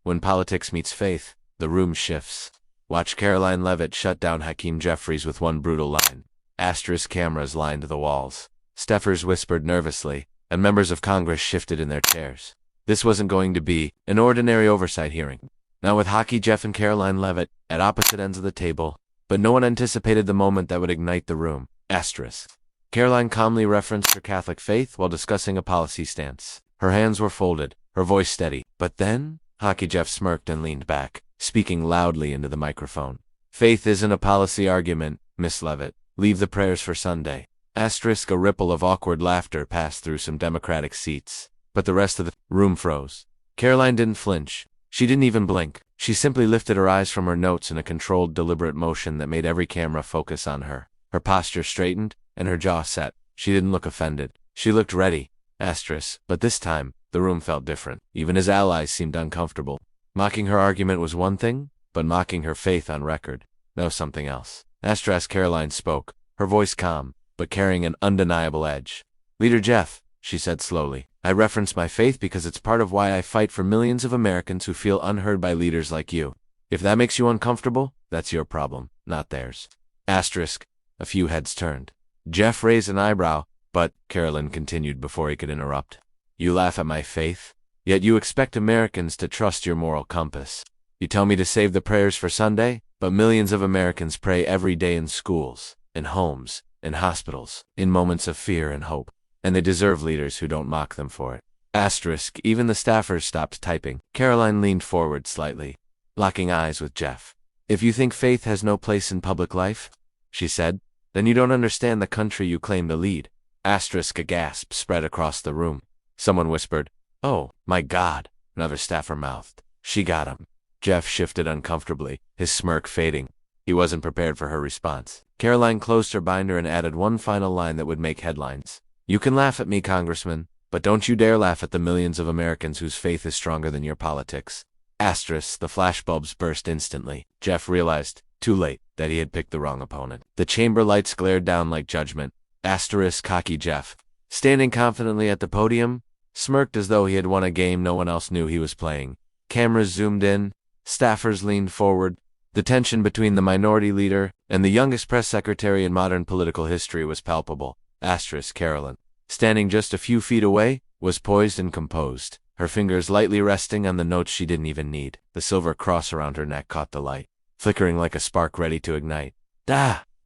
when politics meets faith, the room shifts. Watch Caroline Levit shut down Hakeem Jeffries with one brutal line. Asterisk cameras lined the walls. Staffers whispered nervously, and members of Congress shifted in their chairs. This wasn't going to be an ordinary oversight hearing. Now with Hakeem Jeff and Caroline Levit at opposite ends of the table, but no one anticipated the moment that would ignite the room. Asterisk. Caroline calmly referenced her Catholic faith while discussing a policy stance. Her hands were folded, her voice steady. But then, Hakeem Jeff smirked and leaned back, speaking loudly into the microphone. Faith isn't a policy argument, Miss Levit. Leave the prayers for Sunday. Asterisk. A ripple of awkward laughter passed through some Democratic seats, but the rest of the room froze. Caroline didn't flinch. She didn't even blink. She simply lifted her eyes from her notes in a controlled, deliberate motion that made every camera focus on her. Her posture straightened, and her jaw set. She didn't look offended. She looked ready. Asterisk. But this time, the room felt different. Even his allies seemed uncomfortable. Mocking her argument was one thing, but mocking her faith on record, that was something else. Asterisk. Caroline spoke, her voice calm, but carrying an undeniable edge. Leader Jeff, she said slowly, I reference my faith because it's part of why I fight for millions of Americans who feel unheard by leaders like you. If that makes you uncomfortable, that's your problem, not theirs. Asterisk. A few heads turned. Jeff raised an eyebrow, but, Caroline continued before he could interrupt. You laugh at my faith, yet you expect Americans to trust your moral compass. You tell me to save the prayers for Sunday, but millions of Americans pray every day in schools, in homes, in hospitals, in moments of fear and hope, and they deserve leaders who don't mock them for it. Asterisk. Even the staffers stopped typing. Caroline leaned forward slightly, locking eyes with Jeff. If you think faith has no place in public life, she said, then you don't understand the country you claim to lead. Asterisk. A gasp spread across the room. Someone whispered, Oh, my God. Another staffer mouthed, She got him. Jeff shifted uncomfortably, his smirk fading. He wasn't prepared for her response. Caroline closed her binder and added one final line that would make headlines. You can laugh at me, Congressman, but don't you dare laugh at the millions of Americans whose faith is stronger than your politics. Asterisk. The flashbulbs burst instantly. Jeff realized, too late, that he had picked the wrong opponent. The chamber lights glared down like judgment. Asterisk. Cocky Jeff, standing confidently at the podium, smirked as though he had won a game no one else knew he was playing. Cameras zoomed in. Staffers leaned forward. The tension between the minority leader and the youngest press secretary in modern political history was palpable. Asterisk. Caroline, standing just a few feet away, was poised and composed, her fingers lightly resting on the notes she didn't even need. The silver cross around her neck caught the light, flickering like a spark ready to ignite.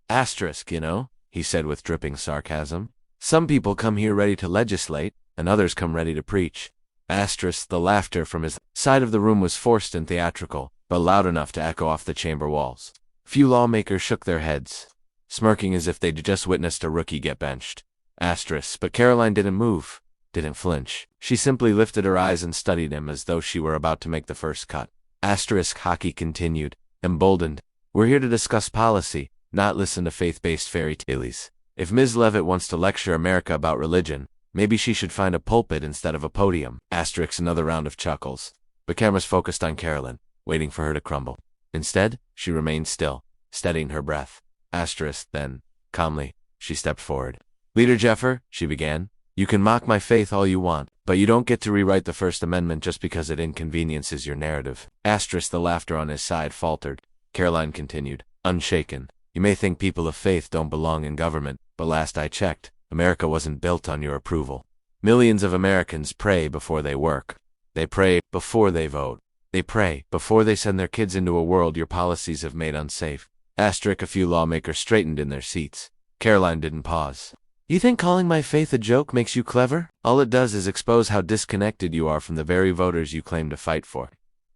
Asterisk, you know, he said with dripping sarcasm. Some people come here ready to legislate, and others come ready to preach. Asterisk. The laughter from his side of the room was forced and theatrical, but loud enough to echo off the chamber walls. Few lawmakers shook their heads, smirking as if they'd just witnessed a rookie get benched. Asterisk. But Caroline didn't move, didn't flinch. She simply lifted her eyes and studied him as though she were about to make the first cut. Asterisk. Hockey continued, emboldened. We're here to discuss policy, not listen to faith-based fairy tales. If Ms. Levit wants to lecture America about religion, maybe she should find a pulpit instead of a podium. Asterisk. Another round of chuckles. The cameras focused on Caroline, waiting for her to crumble. Instead, she remained still, steadying her breath. Asterisk. Then, calmly, she stepped forward. Leader Jeffer, she began, you can mock my faith all you want, but you don't get to rewrite the First Amendment just because it inconveniences your narrative. Asterisk. The laughter on his side faltered. Caroline continued, unshaken. You may think people of faith don't belong in government, but last I checked, America wasn't built on your approval. Millions of Americans pray before they work. They pray before they vote. They pray before they send their kids into a world your policies have made unsafe. Asterisk. A few lawmakers straightened in their seats. Caroline didn't pause. You think calling my faith a joke makes you clever? All it does is expose how disconnected you are from the very voters you claim to fight for.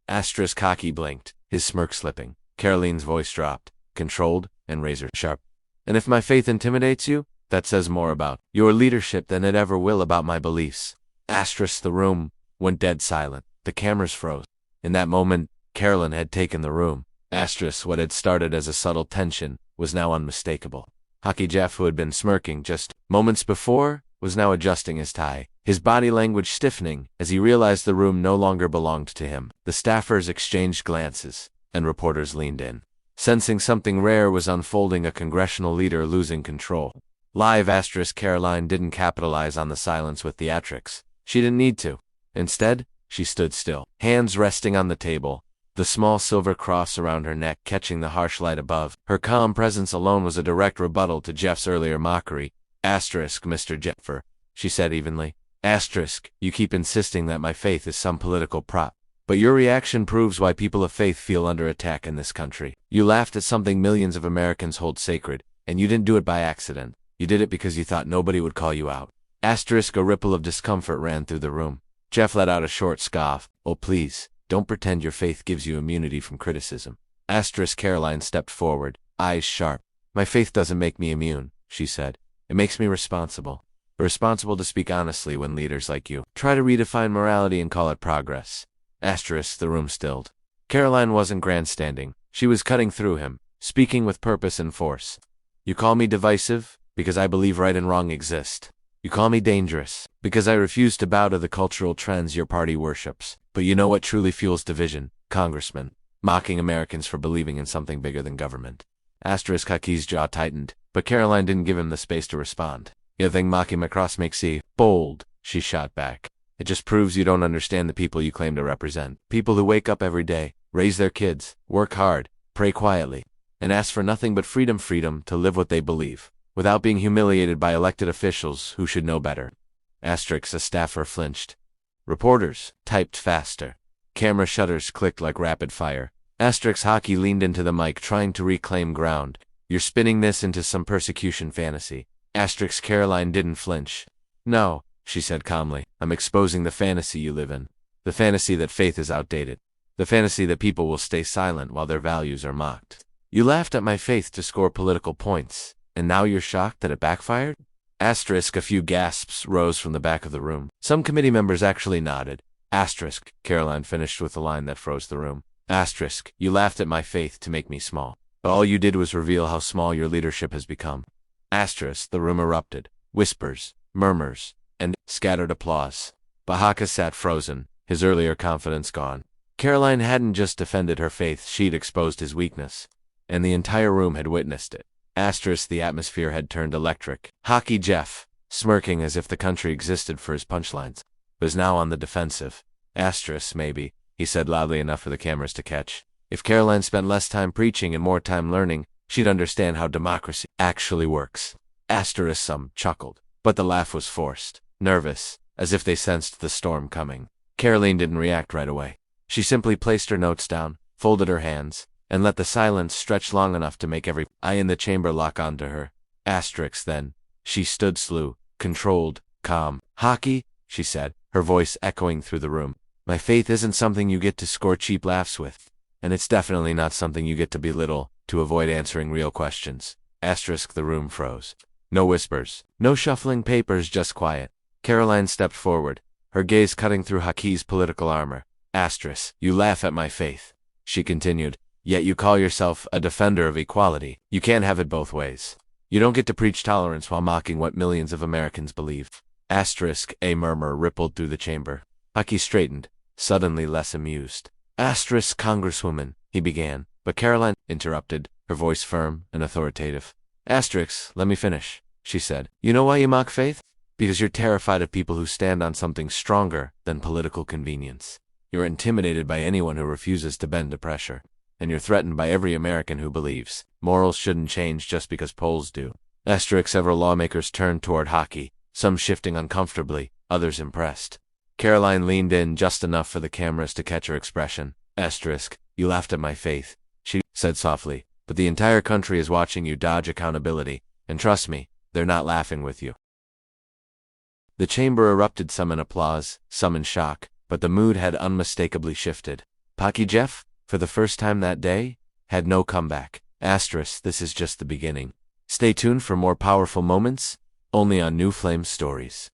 Asterisk. Cocky blinked, his smirk slipping. Caroline's voice dropped, controlled and razor-sharp. And if my faith intimidates you, that says more about your leadership than it ever will about my beliefs. Asterisk. The room went dead silent. The cameras froze. In that moment, Caroline had taken the room. Asterisk. What had started as a subtle tension was now unmistakable. Hakeem Jeff, who had been smirking just moments before, was now adjusting his tie, his body language stiffening as he realized the room no longer belonged to him. The staffers exchanged glances, and reporters leaned in, sensing something rare was unfolding, a congressional leader losing control. Live. Asterisk. Caroline didn't capitalize on the silence with theatrics. She didn't need to. Instead, She stood still, hands resting on the table, the small silver cross around her neck catching the harsh light above. Her calm presence alone was a direct rebuttal to Jeff's earlier mockery. Asterisk, Mr. Jeffer, she said evenly. Asterisk, you keep insisting that my faith is some political prop. But your reaction proves why people of faith feel under attack in this country. You laughed at something millions of Americans hold sacred, and you didn't do it by accident. You did it because you thought nobody would call you out. Asterisk, a ripple of discomfort ran through the room. Jeff let out a short scoff. Oh, please, don't pretend your faith gives you immunity from criticism. Asterisk, Caroline stepped forward, eyes sharp. My faith doesn't make me immune, she said. It makes me responsible. Responsible to speak honestly when leaders like you try to redefine morality and call it progress. Asterisk, the room stilled. Caroline wasn't grandstanding. She was cutting through him, speaking with purpose and force. You call me divisive because I believe right and wrong exist. You call me dangerous because I refuse to bow to the cultural trends your party worships. But you know what truly fuels division, Congressman? Mocking Americans for believing in something bigger than government. Asterisk, Hakeem's jaw tightened, but Caroline didn't give him the space to respond. You think mocking across makes you bold, she shot back. It just proves you don't understand the people you claim to represent. People who wake up every day, raise their kids, work hard, pray quietly, and ask for nothing but freedom to live what they believe, without being humiliated by elected officials who should know better. Asterisk, a staffer flinched. Reporters typed faster. Camera shutters clicked like rapid fire. Asterisk, Hockey leaned into the mic trying to reclaim ground. You're spinning this into some persecution fantasy. Asterisk, Caroline didn't flinch. No, she said calmly. I'm exposing the fantasy you live in. The fantasy that faith is outdated. The fantasy that people will stay silent while their values are mocked. You laughed at my faith to score political points, and now you're shocked that it backfired? Asterisk, a few gasps rose from the back of the room. Some committee members actually nodded. Asterisk, Caroline finished with a line that froze the room. Asterisk, you laughed at my faith to make me small. But all you did was reveal how small your leadership has become. Asterisk, the room erupted. Whispers, murmurs, and scattered applause. Bahaka sat frozen, his earlier confidence gone. Caroline hadn't just defended her faith, she'd exposed his weakness. And the entire room had witnessed it. Asterisk, the atmosphere had turned electric. Hakeem Jeff, smirking as if the country existed for his punchlines, was now on the defensive. Asterisk, maybe, he said loudly enough for the cameras to catch. If Caroline spent less time preaching and more time learning, she'd understand how democracy actually works. Asterisk, some chuckled, but the laugh was forced, nervous, as if they sensed the storm coming. Caroline didn't react right away. She simply placed her notes down, folded her hands, and let the silence stretch long enough to make every eye in the chamber lock onto her. Asterisk, then, she stood slew, controlled, calm. Hockey, she said, her voice echoing through the room. My faith isn't something you get to score cheap laughs with, and it's definitely not something you get to belittle to avoid answering real questions. Asterisk, the room froze. No whispers, no shuffling papers, just quiet. Caroline stepped forward, her gaze cutting through Hakeem's political armor. Asterisk, you laugh at my faith, she continued, yet you call yourself a defender of equality. You can't have it both ways. You don't get to preach tolerance while mocking what millions of Americans believe. Asterisk, a murmur rippled through the chamber. Hakeem straightened, suddenly less amused. Asterisk, Congresswoman, he began, but Caroline interrupted, her voice firm and authoritative. Asterisk, let me finish, she said. You know why you mock faith? Because you're terrified of people who stand on something stronger than political convenience. You're intimidated by anyone who refuses to bend to pressure. And you're threatened by every American who believes morals shouldn't change just because polls do. Asterisk, several lawmakers turned toward Hakeem, some shifting uncomfortably, others impressed. Caroline leaned in just enough for the cameras to catch her expression. Asterisk, you laughed at my faith, she said softly, but the entire country is watching you dodge accountability, and trust me, they're not laughing with you. The chamber erupted, some in applause, some in shock, but the mood had unmistakably shifted. Hakeem Jeff, for the first time that day, had no comeback. Asterisk, this is just the beginning. Stay tuned for more powerful moments, only on New Flame Stories.